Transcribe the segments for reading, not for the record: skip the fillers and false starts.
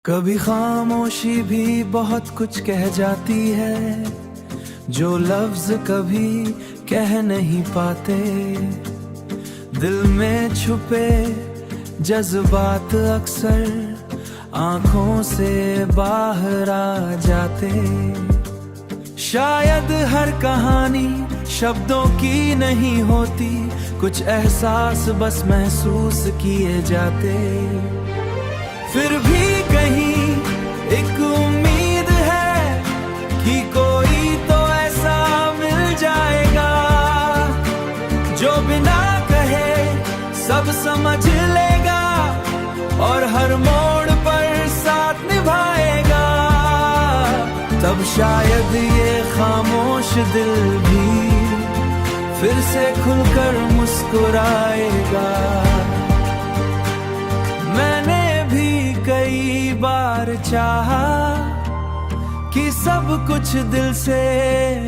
कभी खामोशी भी बहुत कुछ कह जाती है, जो लफ्ज कभी कह नहीं पाते। दिल में छुपे जज्बात अक्सर आंखों से बाहर आ जाते। शायद हर कहानी शब्दों की नहीं होती, कुछ एहसास बस महसूस किए जाते। फिर भी कहीं एक उम्मीद है कि कोई तो ऐसा मिल जाएगा, जो बिना कहे सब समझ लेगा और हर मोड़ पर साथ निभाएगा। तब शायद ये खामोश दिल भी फिर से खुलकर मुस्कुराएगा। मैंने कई बार चाहा कि सब कुछ दिल से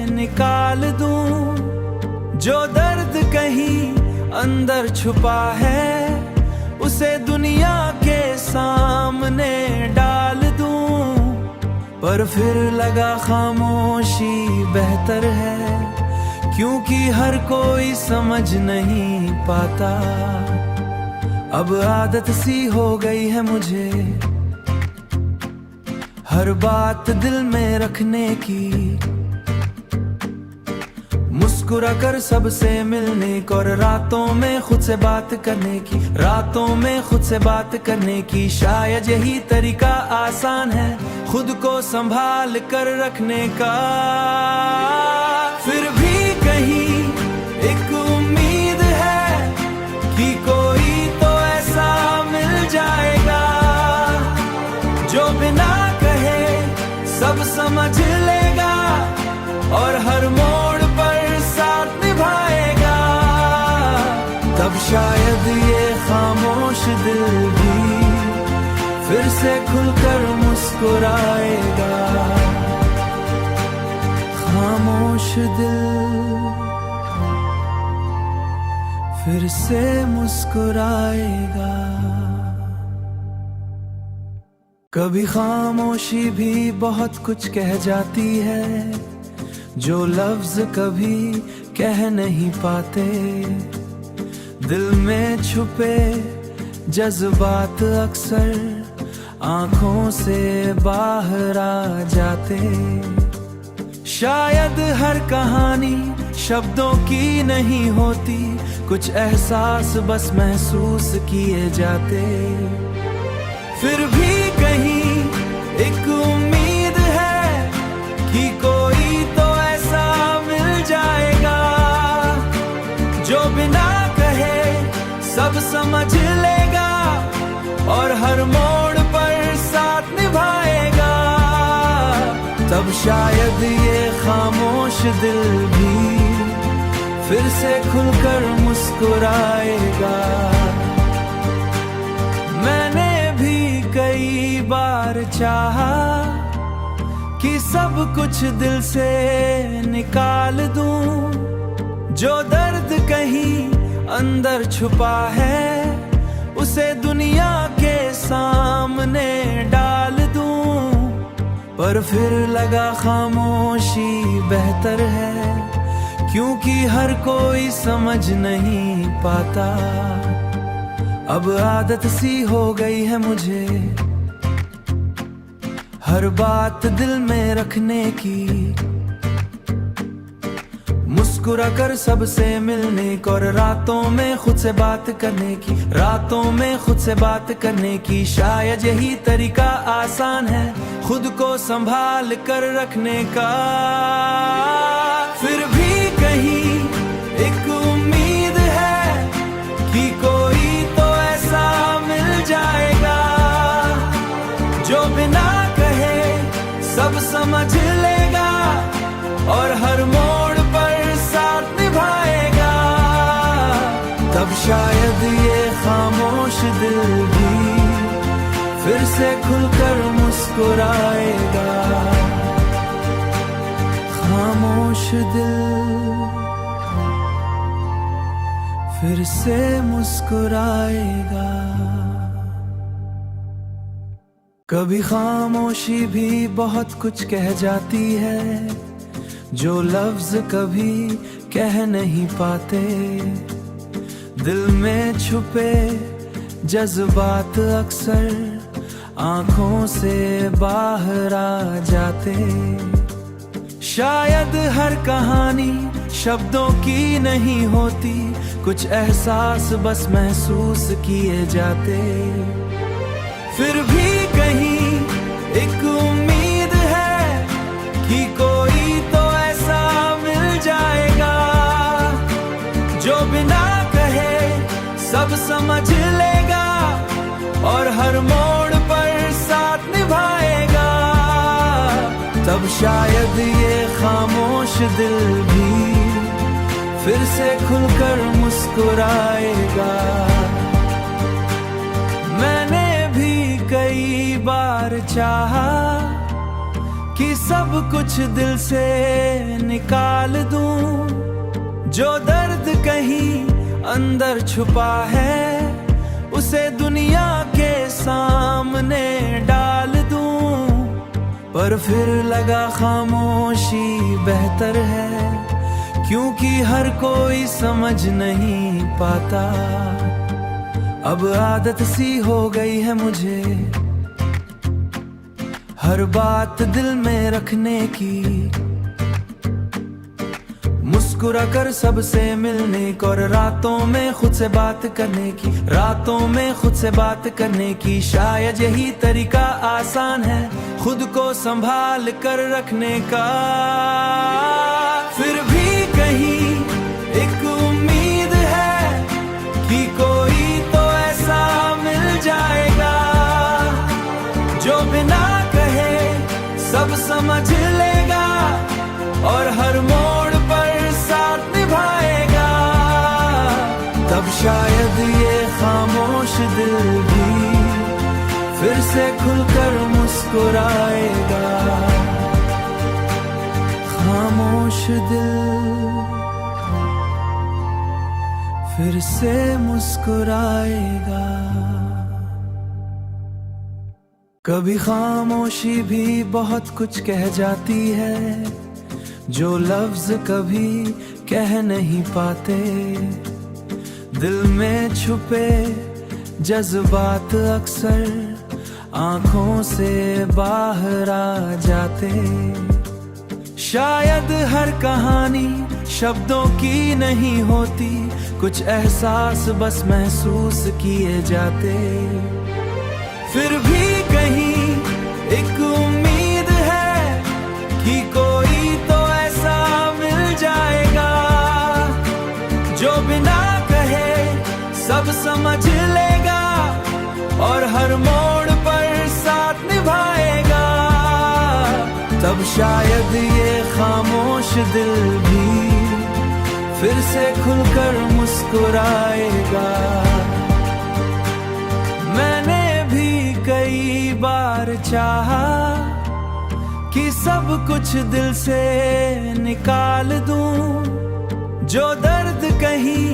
निकाल दूं, जो दर्द कहीं अंदर छुपा है उसे दुनिया के सामने डाल दूं। पर फिर लगा खामोशी बेहतर है, क्योंकि हर कोई समझ नहीं पाता। अब आदत सी हो गई है मुझे हर बात दिल में रखने की, मुस्कुरा कर सबसे मिलने की और रातों में खुद से बात करने की, रातों में खुद से बात करने की। शायद यही तरीका आसान है खुद को संभाल कर रखने का। फिर भी कहीं एक उम्मीद है कि कोई मिल जाएगा, जो बिना कहे सब समझ लेगा और हर मोड़ पर साथ निभाएगा। तब शायद ये खामोश दिल भी फिर से खुलकर मुस्कुराएगा। खामोश दिल फिर से मुस्कुराएगा। कभी खामोशी भी बहुत कुछ कह जाती है, जो लफ्ज कभी कह नहीं पाते। दिल में छुपे जज्बात अक्सर आंखों से बाहर आ जाते। शायद हर कहानी शब्दों की नहीं होती, कुछ एहसास बस महसूस किए जाते। फिर भी कहीं एक उम्मीद है कि कोई तो ऐसा मिल जाएगा, जो बिना कहे सब समझ लेगा और हर मोड़ पर साथ निभाएगा। तब शायद ये खामोश दिल भी फिर से खुलकर मुस्कुराएगा। मैंने भी कई बार चाहा कि सब कुछ दिल से निकाल दूं, जो दर्द कहीं अंदर छुपा है उसे दुनिया के सामने डाल दूं। पर फिर लगा खामोशी बेहतर है, क्योंकि हर कोई समझ नहीं पाता। अब आदत सी हो गई है मुझे हर बात दिल में रखने की, मुस्कुरा कर सबसे मिलने की और रातों में खुद से बात करने की, रातों में खुद से बात करने की। शायद यही तरीका आसान है खुद को संभाल कर रखने का। फिर भी कहीं एक उम्मीद है कि कोई तो ऐसा मिल जाएगा, जो बिना कहे सब समझ लेगा और हर मोड़ पर साथ निभाएगा। तब शायद ये खामोश दिल भी फिर से खुलकर मुस्कुराएगा। खामोश दिल फिर से मुस्कुराएगा। कभी खामोशी भी बहुत कुछ कह जाती है, जो लफ्ज कभी कह नहीं पाते। दिल में छुपे जज्बात अक्सर आंखों से बाहर आ जाते। शायद हर कहानी शब्दों की नहीं होती, कुछ एहसास बस महसूस किए जाते। फिर भी कहीं एक उम्मीद है कि कोई तो ऐसा मिल जाएगा, जो बिना कहे सब समझ लेगा और हर मोड़ पर साथ निभाएगा। तब शायद ये खामोश दिल भी फिर से खुलकर मुस्कुराएगा। मैंने कई बार चाहा कि सब कुछ दिल से निकाल दूं, जो दर्द कहीं अंदर छुपा है उसे दुनिया के सामने डाल दूं। पर फिर लगा खामोशी बेहतर है, क्योंकि हर कोई समझ नहीं पाता। अब आदत सी हो गई है मुझे हर बात दिल में रखने की, मुस्कुरा कर सबसे मिलने की और रातों में खुद से बात करने की, रातों में खुद से बात करने की। शायद यही तरीका आसान है खुद को संभाल कर रखने का। फिर भी कहीं एक उम्मीद है कि कोई तो ऐसा मिल जाएगा, जो बिना कहे सब समझ लेगा और हर मोड़ पर साथ निभाएगा। तब शायद ये खामोश दिल भी फिर से खुलकर मुस्कुराएगा। खामोश दिल फिर से मुस्कुराएगा। कभी खामोशी भी बहुत कुछ कह जाती है, जो लफ्ज कभी कह नहीं पाते। दिल में छुपे जज्बात अक्सर आंखों से बाहर आ जाते। शायद हर कहानी शब्दों की नहीं होती, कुछ एहसास बस महसूस किए जाते। फिर भी कहीं एक उम्मीद है कि कोई तो ऐसा मिल जाएगा, जो बिना कहे सब समझ लेगा और हर मोड़ पर साथ निभाएगा। तब शायद ये खामोश दिल भी फिर से खुलकर मुस्कुराएगा। मैंने भी कई बार चाहा कि सब कुछ दिल से निकाल दूं, जो दर्द कहीं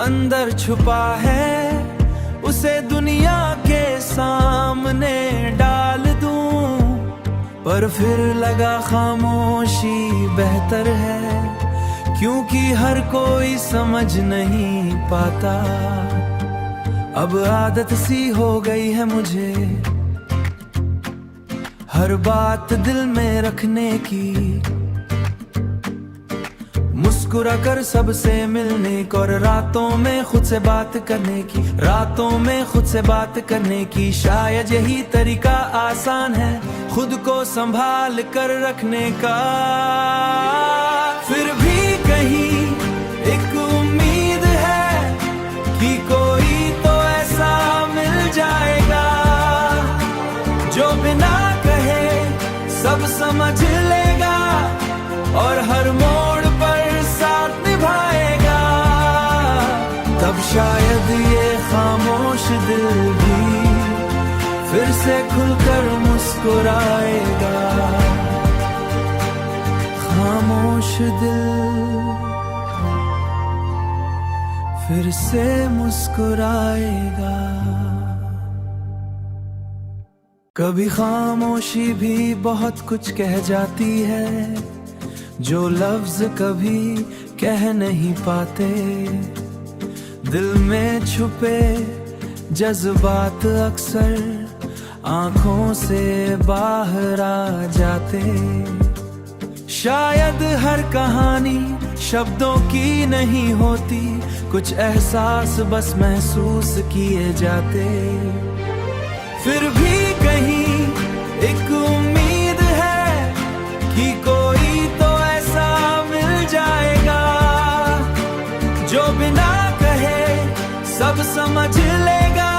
अंदर छुपा है उसे दुनिया के सामने डाल दूं। पर फिर लगा खामोशी बेहतर है, क्योंकि हर कोई समझ नहीं पाता। अब आदत सी हो गई है मुझे हर बात दिल में रखने की, मुस्कुरा कर सबसे मिलने की और रातों में खुद से बात करने की, रातों में खुद से बात करने की। शायद यही तरीका आसान है खुद को संभाल कर रखने का। फिर भी कहीं एक उम्मीद है कि कोई तो ऐसा मिल जाएगा, जो बिना कहे सब समझ लेगा और हर मोड़ पर साथ निभाएगा। तब शायद ये खामोश दिल भी फिर से खुलकर मुस्कुराएगा। खामोश दिल फिर से मुस्कुराएगा। कभी खामोशी भी बहुत कुछ कह जाती है, जो लफ्ज कभी कह नहीं पाते। दिल में छुपे जज्बात अक्सर आंखों से बाहर आ जाते। शायद हर कहानी शब्दों की नहीं होती, कुछ एहसास बस महसूस किए जाते। फिर भी कहीं एक उम्मीद है कि कोई तो ऐसा मिल जाएगा, जो बिना कहे सब समझ लेगा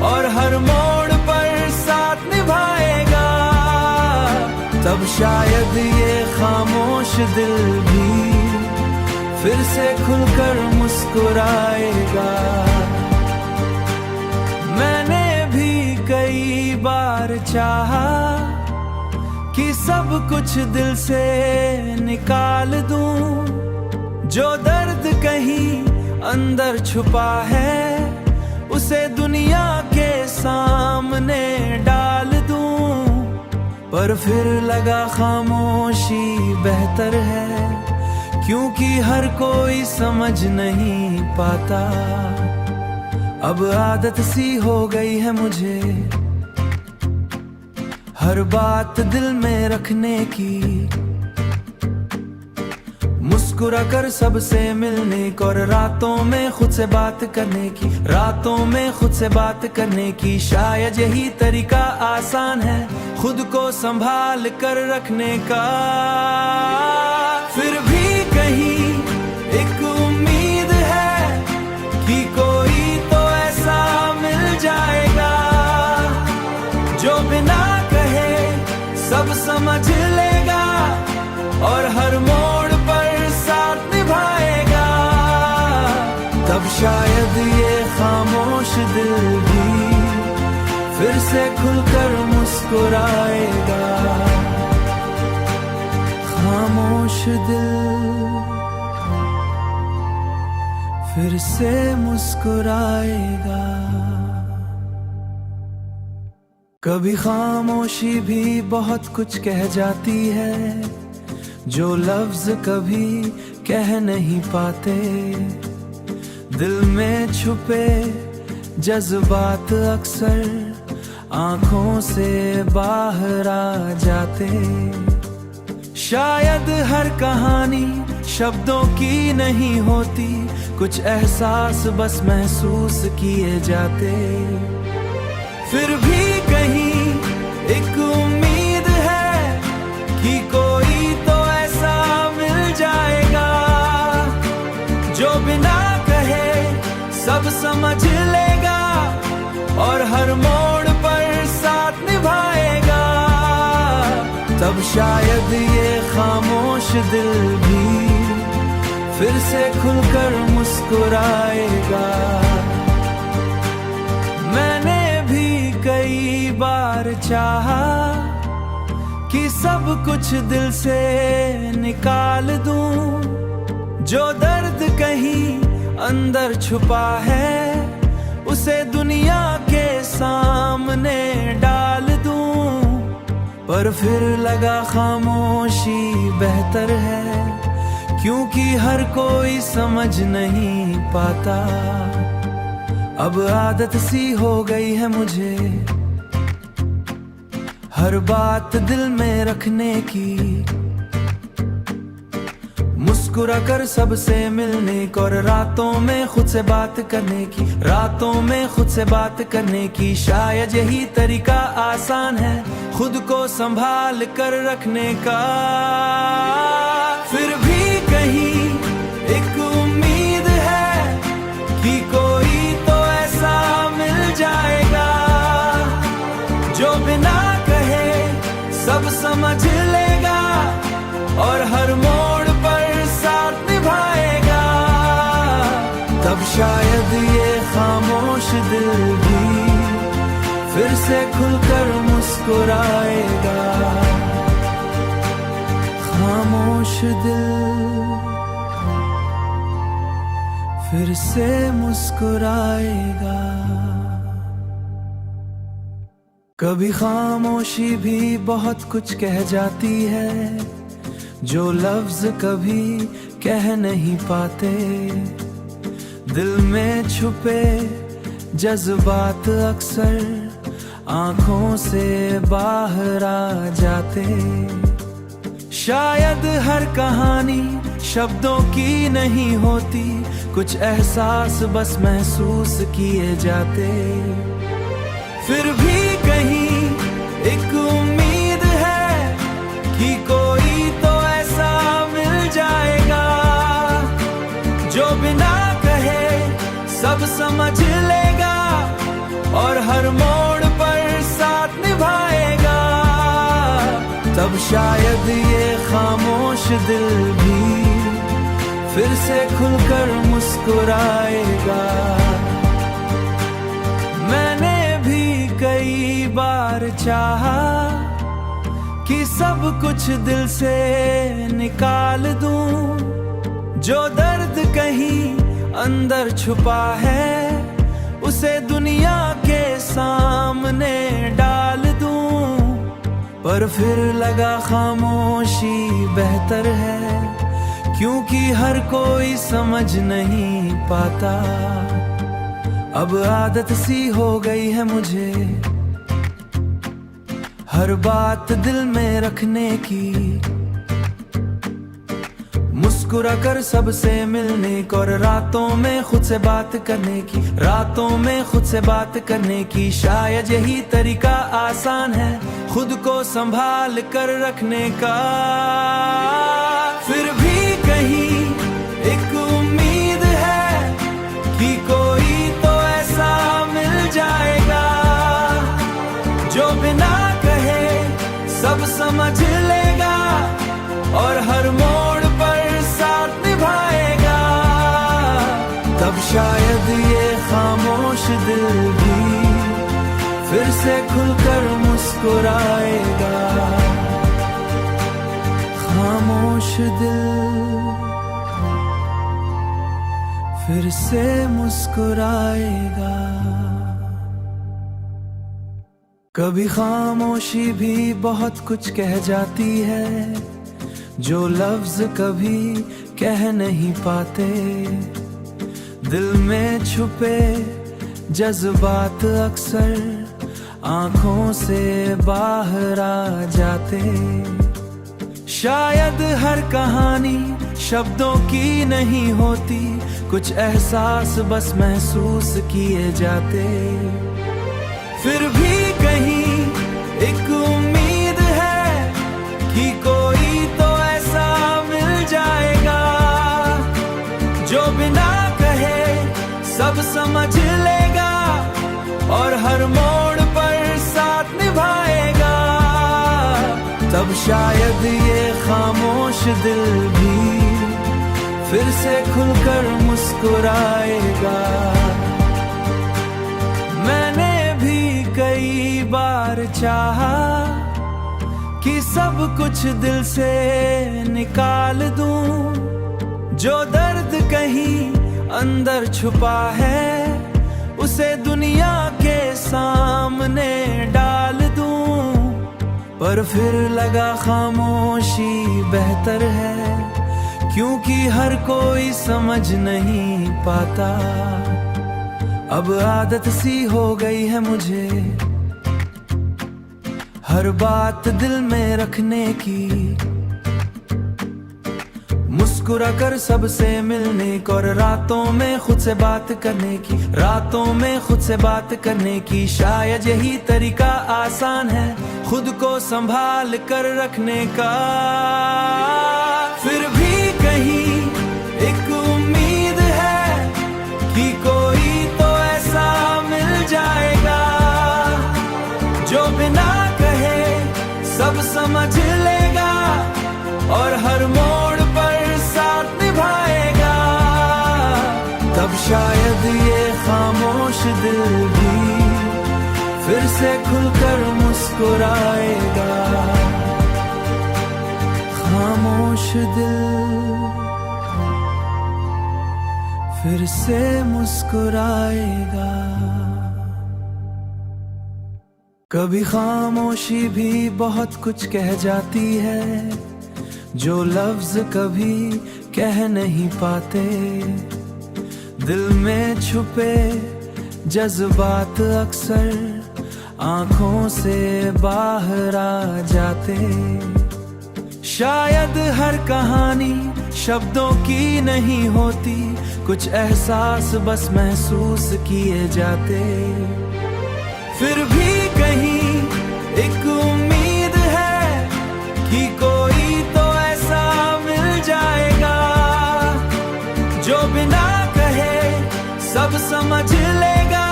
और हर मोड़ पर साथ निभाएगा। तब शायद ये खामोश दिल भी फिर से खुलकर मुस्कुराएगा। मैंने भी कई बार चाहा कि सब कुछ दिल से निकाल दूं, जो दर्द कहीं अंदर छुपा है उसे दुनिया के सामने डाल दूं। पर फिर लगा खामोशी बेहतर है, क्योंकि हर कोई समझ नहीं पाता। अब आदत सी हो गई है मुझे हर बात दिल में रखने की, मुस्कुरा कर सबसे मिलने की और रातों में खुद से बात करने की, रातों में खुद से बात करने की। शायद यही तरीका आसान है खुद को संभाल कर रखने का। फिर भी कहीं एक उम्मीद है कि कोई तो ऐसा मिल जाएगा, जो बिना कहे सब समझ लेगा और हर मोड़ पर साथ निभाएगा। तब शायद ये खामोश दिल भी फिर से खुलकर मुस्कुराएगा। खामोश दिल फिर से मुस्कुराएगा। कभी खामोशी भी बहुत कुछ कह जाती है, जो लफ्ज कभी कह नहीं पाते। दिल में छुपे जज्बात अक्सर आंखों से बाहर आ जाते। शायद हर कहानी शब्दों की नहीं होती, कुछ एहसास बस महसूस किए जाते। फिर भी कहीं एक उम्मीद है कि कोई तो ऐसा मिल जाएगा, जो बिना कहे सब समझ लेगा और हर मोड़ पर साथ निभाएगा। तब शायद ये खामोश दिल भी फिर से खुलकर मुस्कुराएगा। मैंने भी कई बार चाहा कि सब कुछ दिल से निकाल दूं, जो दर्द कहीं अंदर छुपा है उसे दुनिया के सामने डाल दूं। पर फिर लगा खामोशी बेहतर है, क्योंकि हर कोई समझ नहीं पाता। अब आदत सी हो गई है मुझे हर बात दिल में रखने की, मुस्कुरा कर सबसे मिलने की और रातों में खुद से बात करने की, रातों में खुद से बात करने की। शायद यही तरीका आसान है खुद को संभाल कर रखने का। फिर भी कहीं एक उम्मीद है कि कोई तो ऐसा मिल जाएगा, जो बिना कहे सब समझ लेगा और हर मोड़ पर साथ निभाएगा। तब शायद ये खामोश दिल भी फिर से खुलकर मुस्कुराएगा। खामोश दिल फिर से मुस्कुराएगा। कभी खामोशी भी बहुत कुछ कह जाती है, जो लफ्ज कभी कह नहीं पाते। दिल में छुपे जज्बात अक्सर आंखों से बाहर आ जाते। शायद हर कहानी शब्दों की नहीं होती, कुछ एहसास बस महसूस किए जाते। फिर भी कहीं एक उम्मीद है कि कोई तो ऐसा मिल जाएगा, जो बिना कहे सब समझ लेगा और हर मोड़ पर साथ निभाएगा। तब शायद ये खामोश दिल भी फिर से खुलकर मुस्कुराएगा। मैंने भी कई बार चाहा कि सब कुछ दिल से निकाल दूं, जो दर्द कहीं अंदर छुपा है उसे दुनिया के सामने डाल दूं। पर फिर लगा खामोशी बेहतर है, क्योंकि हर कोई समझ नहीं पाता। अब आदत सी हो गई है मुझे हर बात दिल में रखने की, मुस्कुरा कर सबसे मिलने की और रातों में खुद से बात करने की, रातों में खुद से बात करने की। शायद यही तरीका आसान है खुद को संभाल कर रखने का। फिर भी कहीं एक उम्मीद है कि कोई तो ऐसा मिल जाएगा, जो बिना कहे सब समझ लेगा और हर मोड़ पर साथ निभाएगा। तब शायद ये खामोश दिल भी फिर से खुलकर मुस्कुराएगा। खामोश दिल फिर से मुस्कुराएगा। कभी खामोशी भी बहुत कुछ कह जाती है, जो लफ्ज कभी कह नहीं पाते। दिल में छुपे जज्बात अक्सर आंखों से बाहर आ जाते। शायद हर कहानी शब्दों की नहीं होती, कुछ एहसास बस महसूस किए जाते। फिर भी कहीं एक उम्मीद है कि कोई तो ऐसा मिल जाएगा, जो बिना कहे सब समझ लेगा और हर मोड़ पर साथ निभाएगा। तब शायद ये खामोश दिल भी फिर से खुलकर मुस्कुराएगा। मैंने भी कई बार चाहा कि सब कुछ दिल से निकाल दूं, जो दर्द कहीं अंदर छुपा है उसे दुनिया के सामने डाल दूं। पर फिर लगा खामोशी बेहतर है, क्योंकि हर कोई समझ नहीं पाता। अब आदत सी हो गई है मुझे हर बात दिल में रखने की, मुस्कुरा कर सबसे मिलने की और रातों में खुद से बात करने की, रातों में खुद से बात करने की। शायद यही तरीका आसान है खुद को संभाल कर रखने का। फिर भी कहीं एक उम्मीद है कि कोई तो ऐसा मिल जाएगा, जो बिना कहे सब समझ लेगा और हर मोड़ पर साथ निभाएगा। तब शायद ये खामोश दिल भी फिर से खुलकर मुस्कुराएगा। खामोश दिल फिर से मुस्कुराएगा। कभी खामोशी भी बहुत कुछ कह जाती है, जो लफ्ज कभी कह नहीं पाते। दिल में छुपे जज्बात अक्सर आंखों से बाहर आ जाते। शायद हर कहानी शब्दों की नहीं होती, कुछ एहसास बस महसूस किए जाते। फिर भी कहीं एक उम्मीद है कि कोई तो ऐसा मिल जाएगा, जो बिना कहे सब समझ लेगा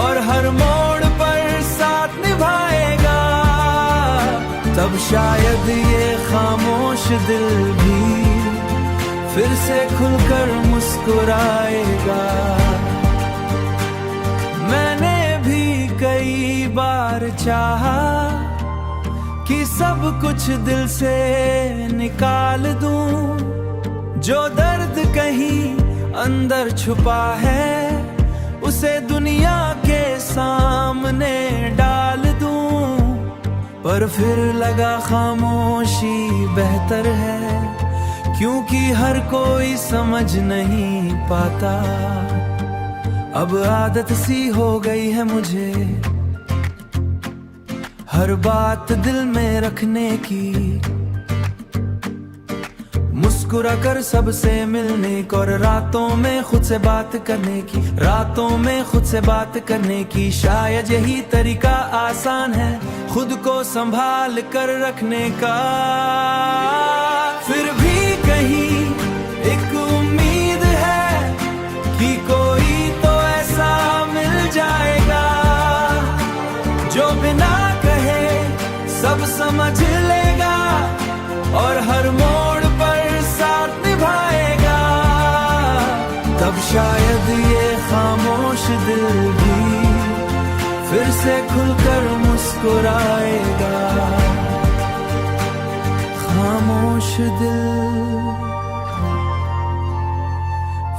और हर मोड़ पर साथ निभाएगा। तब शायद ये खामोश दिल भी फिर से खुलकर मुस्कुराएगा। मैंने भी कई बार चाहा कि सब कुछ दिल से निकाल दूं, जो दर्द कहीं अंदर छुपा है उसे दुनिया के सामने डाल दूं। पर फिर लगा खामोशी बेहतर है, क्योंकि हर कोई समझ नहीं पाता। अब आदत सी हो गई है मुझे हर बात दिल में रखने की, मुस्कुरा कर सबसे मिलने की और रातों में खुद से बात करने की, रातों में खुद से बात करने की। शायद यही तरीका आसान है खुद को संभाल कर रखने का। फिर भी कहीं एक उम्मीद है कि कोई तो ऐसा मिल जाएगा, जो बिना कहे सब समझ लेगा और हर मोड़ पर साथ निभाएगा। तब शायद ये खामोश दिल भी फिर से खुलकर मुस्कुराएगा। खामोश दिल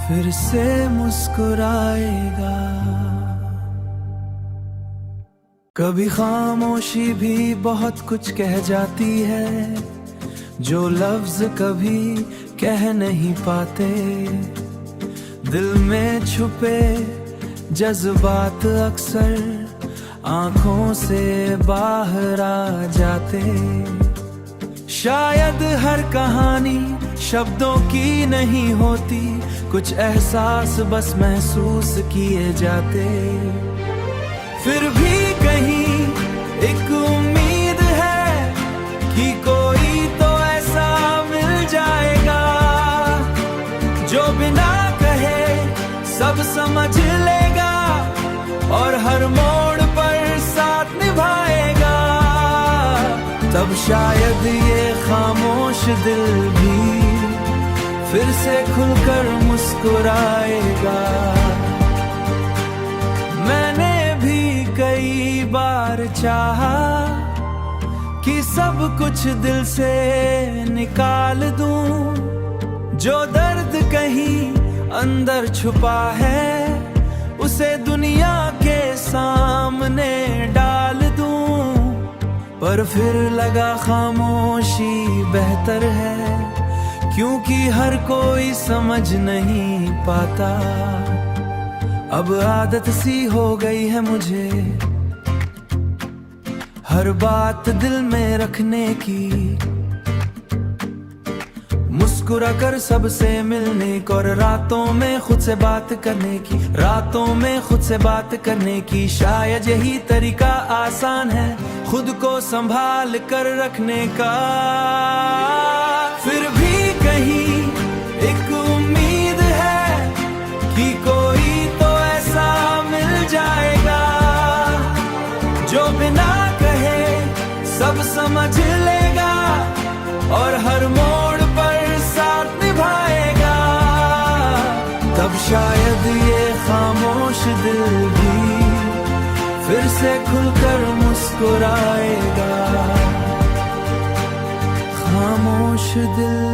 फिर से मुस्कुराएगा। कभी खामोशी भी बहुत कुछ कह जाती है, जो लफ्ज कभी कह नहीं पाते। दिल में छुपे जज्बात अक्सर आंखों से बाहर आ जाते। शायद हर कहानी शब्दों की नहीं होती, कुछ एहसास बस महसूस किए जाते। फिर भी कहीं एक उम्मीद है कि कोई तो ऐसा मिल जाएगा, जो बिना कहे सब समझ लेगा और हर मोड़ पर साथ निभाएगा। तब शायद ये खामोश दिल भी फिर से खुलकर मुस्कुराएगा। मैंने भी कई बार चाहा कि सब कुछ दिल से निकाल दूं, जो दर्द कहीं अंदर छुपा है उसे दुनिया के सामने डाल दूं। पर फिर लगा खामोशी बेहतर है, क्योंकि हर कोई समझ नहीं पाता। अब आदत सी हो गई है मुझे हर बात दिल में रखने की, मुस्कुरा कर सबसे मिलने की और रातों में खुद से बात करने की, रातों में खुद से बात करने की। शायद यही तरीका आसान है खुद को संभाल कर रखने का। फिर भी कहीं एक उम्मीद है कि कोई तो ऐसा मिल जाएगा, जो बिना कहे सब समझ लेगा और हर मोड़ पर साथ निभाएगा। तब शायद ये खामोश दिल भी फिर से खुलकर मुस्कुराएगा। खामोश दिल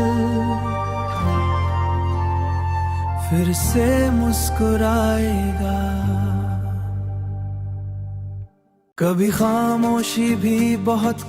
फिर से मुस्कुराएगा। कभी खामोशी भी बहुत